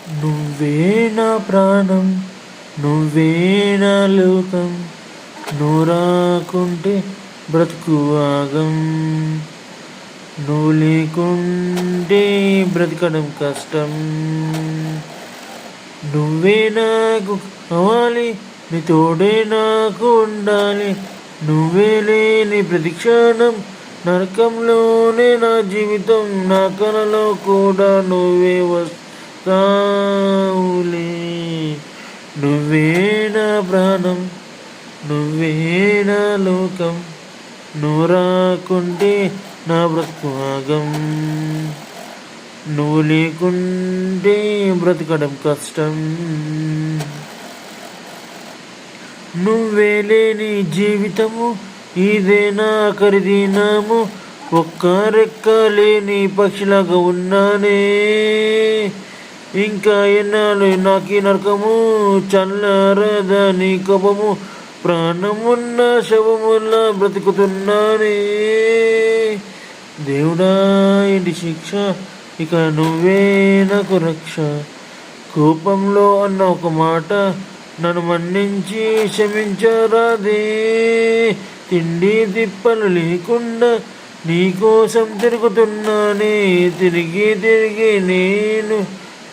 నువ్వే నా ప్రాణం, నువ్వే నా లోకం, నువ్వు రాకుంటే బ్రతుకు ఆగం, నువ్వు లేకుంటే బ్రతకడం కష్టం. నువ్వే నాకు కావాలి, నీ తోడే నాకు ఉండాలి, నువ్వే లేని ప్రతి క్షణం నరకంలోనే నా జీవితం, నా కలలో కూడా నువ్వే వస్తావులే. నువ్వే నా ప్రాణం, నువ్వే నా లోకం, నువ్వు రాకుంటే నా బ్రతుకు ఆగం, నువ్వు లేకుంటే బ్రతకడం కష్టం. నువ్వే లేని జీవితము ఇదే నా ఖరీదినాము, ఒక్క రెక్క లేని పక్షిలాగా ఉన్నానే. ఇంకా ఎన్నాళ్ళు నాకీ నరకము, చల్లారదా నీ కోపము, ప్రాణమున్న శవములా బ్రతుకుతున్నానే. దేవుడా ఏంటి శిక్ష, ఇక నువ్వే నాకు రక్ష. కోపంలో అన్న ఒక మాట నన్ను మన్నించి క్షమించరాదే. తిండి తిప్పలు లేకుండా నీకోసం తిరుగుతున్నానే, తిరిగి తిరిగి నేను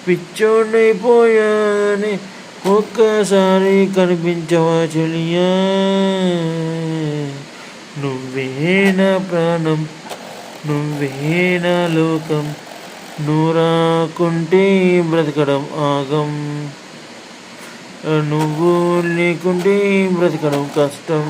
పిచ్చోడైపోయానే. ఒక్కసారి కనిపించవా చెలియా, నువ్వే నా ప్రాణం, నువ్వే నా లోకం, నువ్వు రాకుంటే బ్రతకడం ఆగం, నువ్వు లేకుంటే బ్రతకడం కష్టం.